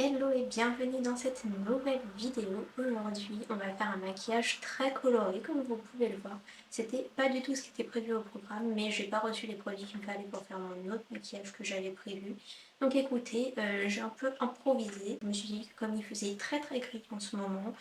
Hello et bienvenue dans cette nouvelle vidéo. Aujourd'hui, on va faire un maquillage très coloré comme vous pouvez le voir. C'était pas du tout ce qui était prévu au programme, mais j'ai pas reçu les produits qu'il me fallait pour faire mon autre maquillage que j'avais prévu. Donc écoutez, j'ai un peu improvisé. Je me suis dit que comme il faisait très gris en ce moment,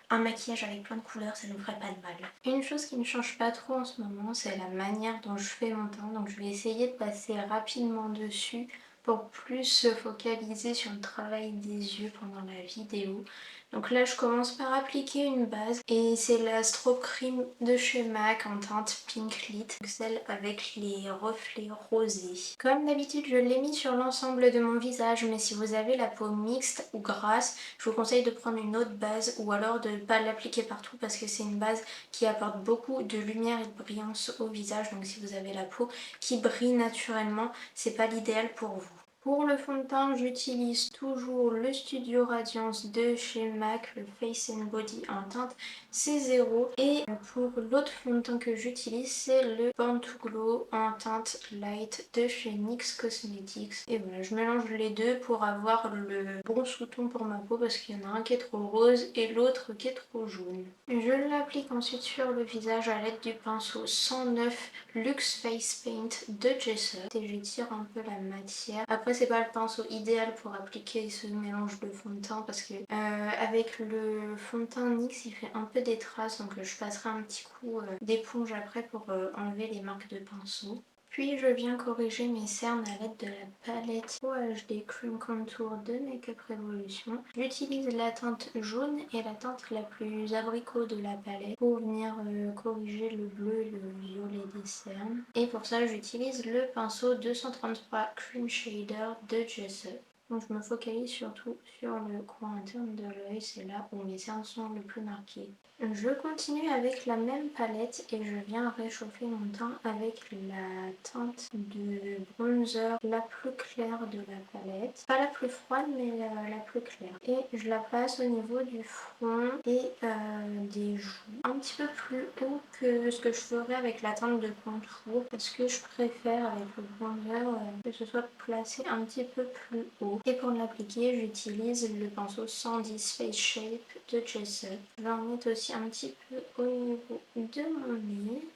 un maquillage avec plein de couleurs, ça ne ferait pas de mal. Une chose qui ne change pas trop en ce moment, c'est la manière dont je fais mon teint. Donc je vais essayer de passer rapidement dessus pour plus se focaliser sur le travail des yeux pendant la vidéo. Donc là je commence par appliquer une base et c'est la Strobe Cream de chez MAC en teinte Pink Lit, celle avec les reflets rosés. Comme d'habitude je l'ai mis sur l'ensemble de mon visage, mais si vous avez la peau mixte ou grasse, je vous conseille de prendre une autre base ou alors de ne pas l'appliquer partout parce que c'est une base qui apporte beaucoup de lumière et de brillance au visage. Donc si vous avez la peau qui brille naturellement, c'est pas l'idéal pour vous. Pour le fond de teint, j'utilise toujours le Studio Radiance de chez MAC, le Face and Body en teinte C0. Et pour l'autre fond de teint que j'utilise, c'est le Born to Glow en teinte Light de chez NYX Cosmetics. Et voilà, je mélange les deux pour avoir le bon sous-ton pour ma peau parce qu'il y en a un qui est trop rose et l'autre qui est trop jaune. Je l'applique ensuite sur le visage à l'aide du pinceau 109 Luxe Face Paint de Jessup et j'étire un peu la matière. Après c'est pas le pinceau idéal pour appliquer ce mélange de fond de teint parce que avec le fond de teint NYX il fait un peu des traces, donc je passerai un petit coup d'éponge après pour enlever les marques de pinceau. Puis je viens corriger mes cernes à l'aide de la palette OHD Cream Contour de Makeup Revolution. J'utilise la teinte jaune et la teinte la plus abricot de la palette pour venir corriger le bleu et le violet des cernes. Et pour ça j'utilise le pinceau 233 Cream Shader de Jessup. Donc je me focalise surtout sur le coin interne de l'œil, c'est là où mes cernes sont le plus marquées. Je continue avec la même palette et je viens réchauffer mon teint avec la teinte de bronzer la plus claire de la palette. Pas la plus froide mais la plus claire. Et je la place au niveau du front et des joues. Un petit peu plus haut que ce que je ferais avec la teinte de contour parce que je préfère avec le bronzer que ce soit placé un petit peu plus haut. Et pour l'appliquer, j'utilise le pinceau 110 Face Shape de Jessup. Je vais en mettre aussi un petit peu au niveau de mon nez.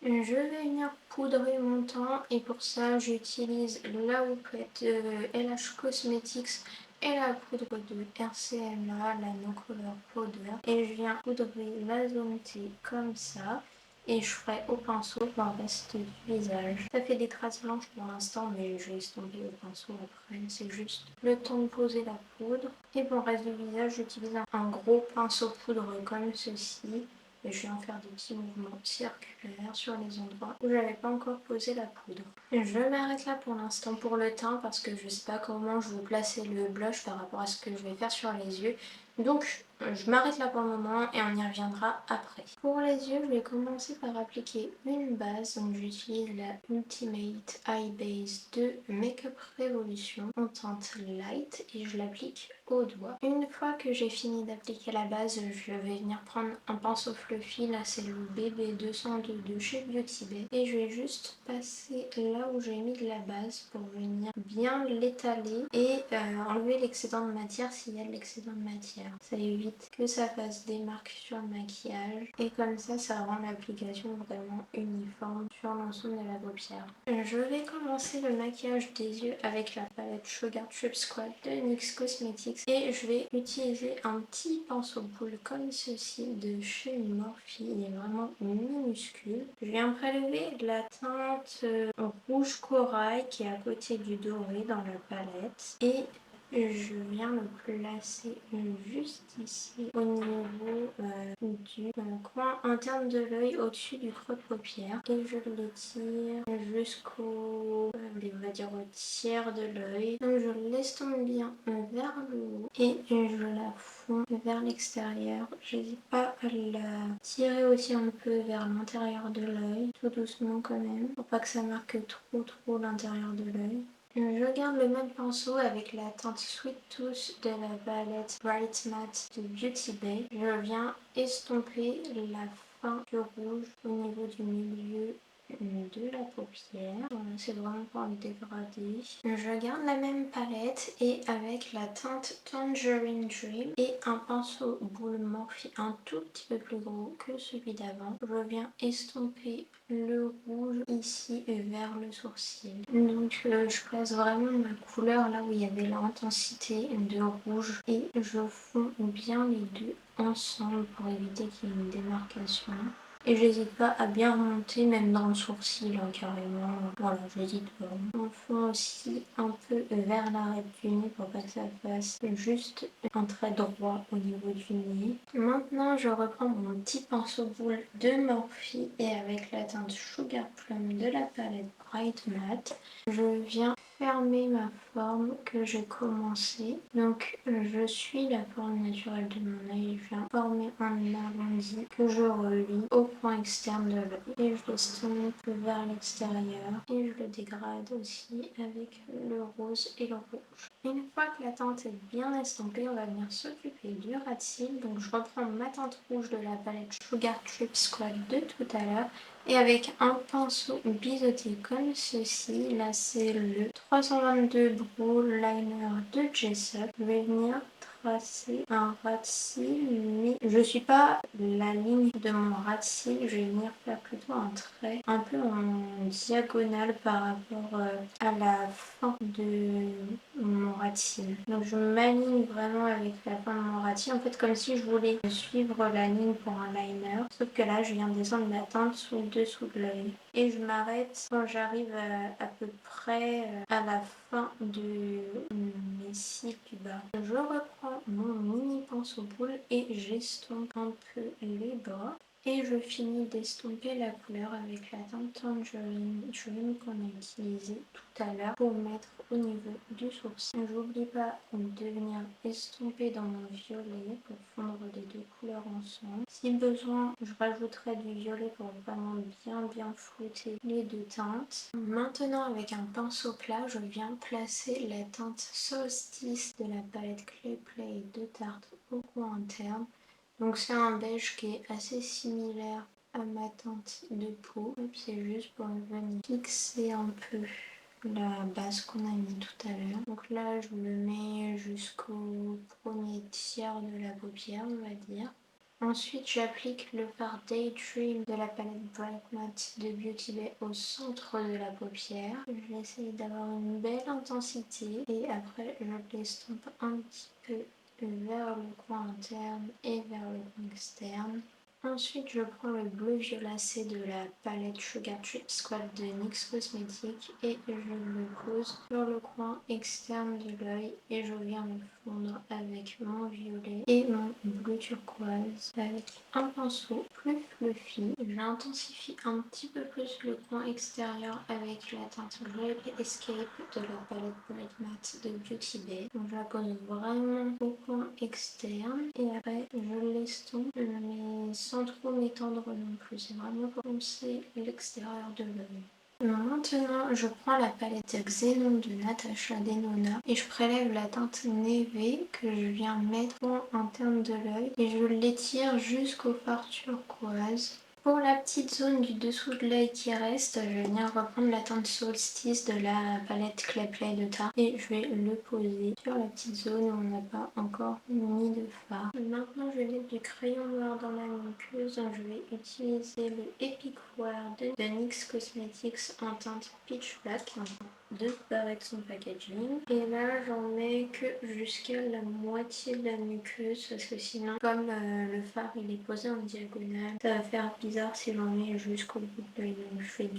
Je vais venir poudrer mon teint et pour ça j'utilise la houppette de LH Cosmetics et la poudre de RCMA, la No Color Powder. Et je viens poudrer la zone T comme ça. Et je ferai au pinceau pour le reste du visage. Ça fait des traces blanches pour l'instant, mais je vais estomper au pinceau après. C'est juste le temps de poser la poudre. Et pour le reste du visage, j'utilise un gros pinceau poudre comme ceci. Et je viens faire des petits mouvements circulaires sur les endroits où j'avais pas encore posé la poudre. Je m'arrête là pour l'instant pour le teint parce que je sais pas comment je vais placer le blush par rapport à ce que je vais faire sur les yeux. Donc je m'arrête là pour le moment et on y reviendra après. Pour les yeux, je vais commencer par appliquer une base. Donc j'utilise la Ultimate Eye Base de Makeup Revolution en teinte light et je l'applique au doigt. Une fois que j'ai fini d'appliquer la base, je vais venir prendre un pinceau fluffy. Là c'est le BB202 de chez Beauty Bay et je vais juste passer là où j'ai mis de la base pour venir bien l'étaler et enlever l'excédent de matière s'il y a de l'excédent de matière. Ça évite que ça fasse des marques sur le maquillage et comme ça rend l'application vraiment uniforme sur l'ensemble de la paupière. Je vais commencer le maquillage des yeux avec la palette Sugar Trip Squad de NYX Cosmetics et je vais utiliser un petit pinceau boule comme ceci de chez Morphe. Il est vraiment minuscule. Je viens prélever la teinte rouge corail qui est à côté du doré dans la palette et je viens le placer juste ici au niveau du coin interne de l'œil au-dessus du creux de paupière et je l'étire jusqu'au on va dire au tiers de l'œil. Donc je l'estompe bien vers le haut et je la fonds vers l'extérieur. J'hésite pas à la tirer aussi un peu vers l'intérieur de l'œil, tout doucement quand même, pour pas que ça marque trop l'intérieur de l'œil. Je garde le même pinceau avec la teinte Sweet Tooth de la palette Bright Matte de Beauty Bay. Je viens estomper la fin du rouge au niveau du milieu de la paupière. Voilà, c'est vraiment pour le dégradé. Je garde la même palette et avec la teinte Tangerine Dream et un pinceau boule Morphe un tout petit peu plus gros que celui d'avant, je viens estomper le rouge ici vers le sourcil. Donc je place vraiment ma couleur là où il y avait l'intensité de rouge et je fonds bien les deux ensemble pour éviter qu'il y ait une démarcation. Et j'hésite pas à bien remonter même dans le sourcil carrément. Voilà, j'hésite pas. On fond aussi un peu vers l'arête du nez pour pas que ça fasse juste un trait droit au niveau du nez. Maintenant je reprends mon petit pinceau boule de Morphe et avec la teinte Sugar Plum de la palette Bright Matte, je viens fermer ma forme que j'ai commencé. Donc je suis la forme naturelle de mon œil, je viens former un arrondi que je relie au point externe de l'œil et je l'estompe vers l'extérieur et je le dégrade aussi avec le rose et le rouge. Une fois que la teinte est bien estompée, on va venir s'occuper du ras de cils. Donc je reprends ma teinte rouge de la palette Sugar Trip Squad de tout à l'heure et avec un pinceau biseauté comme ceci, là c'est le 322 Brow Liner de Jessup. Je vais venir tracer un ras de cils, mais je suis pas la ligne de mon ras de cils, je vais venir faire plutôt un trait un peu en diagonale par rapport à la fin de mon ras de cils. Donc je m'aligne vraiment avec la fin de mon ras de cils, en fait comme si je voulais suivre la ligne pour un liner, sauf que là je viens descendre la teinte sous le dessous de l'œil et je m'arrête quand j'arrive à peu près à la fin de mes cils du bas. Je reprends mon mini pinceau boule et j'estompe un peu les bras. Et je finis d'estomper la couleur avec la teinte Tangerine Dream qu'on a utilisée tout à l'heure pour mettre au niveau du sourcil. J'oublie pas de venir estomper dans mon violet pour fondre les deux couleurs ensemble. Si besoin, je rajouterai du violet pour vraiment bien flouter les deux teintes. Maintenant, avec un pinceau plat, je viens placer la teinte Solstice de la palette Clay Play de Tarte au coin interne. Donc c'est un beige qui est assez similaire à ma teinte de peau. C'est juste pour venir fixer un peu la base qu'on a mis tout à l'heure. Donc là je le mets jusqu'au premier tiers de la paupière on va dire. Ensuite j'applique le fard Daydream de la palette Bright Matte de Beauty Bay au centre de la paupière. J'essaie d'avoir une belle intensité et après je l'estompe un petit peu vers le coin interne et vers le coin externe. Ensuite, je prends le bleu violacé de la palette Sugar Trip Squad de NYX Cosmetics et je le pose sur le coin externe de l'œil et je viens le fondre avec mon violet et mon bleu turquoise avec un pinceau plus fluffy. J'intensifie un petit peu plus le coin extérieur avec la teinte Grape Escape de la palette Bright Matte de Beauty Bay. Donc, je la pose vraiment au coin externe et après je l'estompe mais sans trop m'étendre non plus. C'est vraiment pour poncer l'extérieur de l'œil. Maintenant, je prends la palette Xenon de Natasha Denona et je prélève la teinte Neve que je viens mettre au coin interne de l'œil et je l'étire jusqu'au fard turquoise. Pour la petite zone du dessous de l'œil qui reste, je vais venir reprendre la teinte Solstice de la palette Clay Play de Tarte et je vais le poser sur la petite zone où on n'a pas encore mis de fard. Maintenant, je vais mettre du crayon noir dans la muqueuse, donc je vais utiliser le Epic Wear de NYX Cosmetics en teinte Peach Black. De avec son packaging et là j'en mets que jusqu'à la moitié de la muqueuse parce que sinon comme le fard il est posé en diagonale ça va faire bizarre si j'en mets jusqu'au bout de l'œil. Donc je fais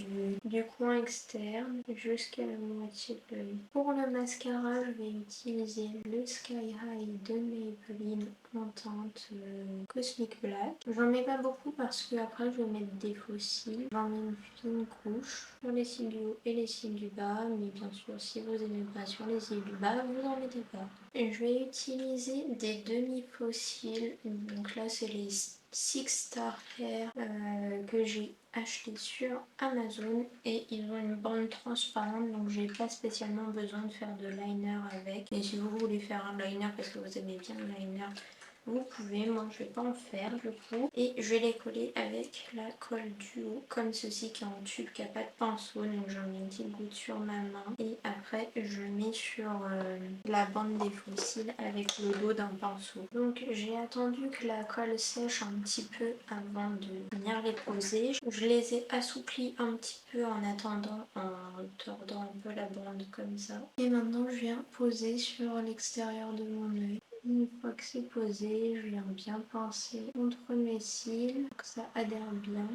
du coin externe jusqu'à la moitié de l'œil. Pour le mascara je vais utiliser le Sky High de Maybelline en teinte Cosmic Black. J'en mets pas beaucoup parce que après je vais mettre des faux cils. J'en mets une fine couche sur les cils du haut et les cils du bas, mais bien sûr si vous n'aimez pas sur les cils du bas, vous en mettez pas. Et je vais utiliser des demi-faux cils, donc là c'est les Six Star Hair que j'ai acheté sur Amazon et ils ont une bande transparente donc j'ai pas spécialement besoin de faire de liner avec. Et si vous voulez faire un liner parce que vous aimez bien le liner, vous pouvez, moi je vais pas en faire du coup. Et je vais les coller avec la colle duo comme ceci qui est en tube, qui a pas de pinceau, donc j'en mets une petite goutte sur ma main et après je mets sur la bande des fossiles avec le dos d'un pinceau. Donc j'ai attendu que la colle sèche un petit peu avant de venir les poser. Je les ai assouplis un petit peu en attendant, en tordant un peu la bande comme ça. Et maintenant je viens poser sur l'extérieur de mon œil. Une fois que c'est posé, je viens bien pincer contre mes cils pour que ça adhère bien.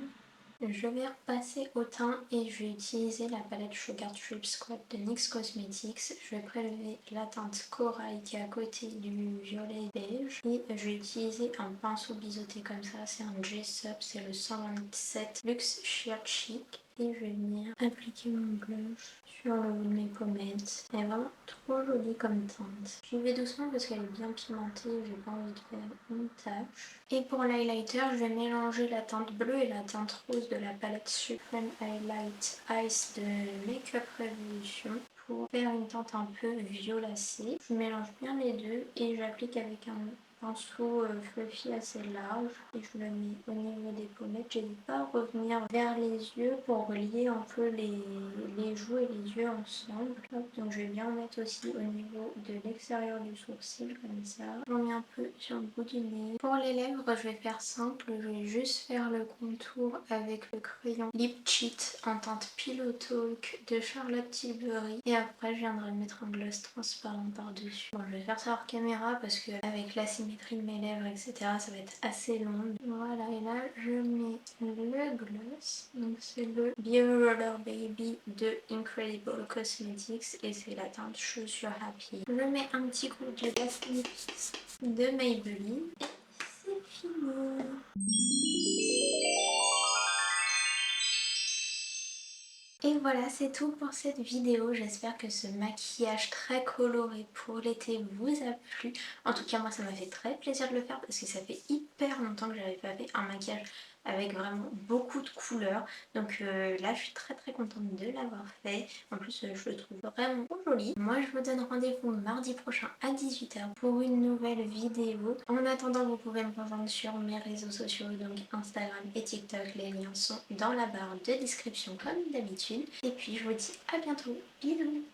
Je vais repasser au teint et je vais utiliser la palette Sugar Trip Squad de NYX Cosmetics. Je vais prélever la teinte corail qui est à côté du violet beige et je vais utiliser un pinceau biseauté comme ça. C'est un J-Sub, c'est le 127 Luxe Sheer Chic. Et je vais venir appliquer mon blush sur le haut de mes pommettes. Elle est vraiment trop jolie comme teinte. J'y vais doucement parce qu'elle est bien pimentée, j'ai pas envie de faire une tache. Et pour l'highlighter, je vais mélanger la teinte bleue et la teinte rose de la palette Supreme Highlight Ice de Makeup Revolution pour faire une teinte un peu violacée. Je mélange bien les deux et j'applique avec un pinceau fluffy assez large et je le mets au niveau des pommettes. J'hésite pas à revenir vers les yeux pour relier un peu les joues et les yeux ensemble. Hop, donc je vais bien en mettre aussi au niveau de l'extérieur du sourcil comme ça. J'en mets un peu sur le bout du nez. Pour les lèvres, je vais faire simple. Je vais juste faire le contour avec le crayon Lip Cheat en teinte Pillow Talk de Charlotte Tilbury. Et après, je viendrai mettre un gloss transparent par-dessus. Bon, je vais faire ça hors caméra parce que avec la symétrie de mes lèvres, etc., ça va être assez long. Voilà, et là, je mets le gloss. Donc, c'est le Be Roller Baby de Incredible Cosmetics et c'est la teinte Choose Your Happy. Je mets un petit coup de Basilic de Maybelline et c'est fini. Et voilà, c'est tout pour cette vidéo. J'espère que ce maquillage très coloré pour l'été vous a plu. En tout cas, moi, ça m'a fait très plaisir de le faire parce que ça fait hyper longtemps que j'avais pas fait un maquillage avec vraiment beaucoup de couleurs. Donc là, je suis très contente de l'avoir fait. En plus, je le trouve vraiment joli. Moi, je vous donne rendez-vous mardi prochain à 18h pour une nouvelle vidéo. En attendant, vous pouvez me rejoindre sur mes réseaux sociaux, donc Instagram et TikTok. Les liens sont dans la barre de description comme d'habitude. Et puis, je vous dis à bientôt. Bisous!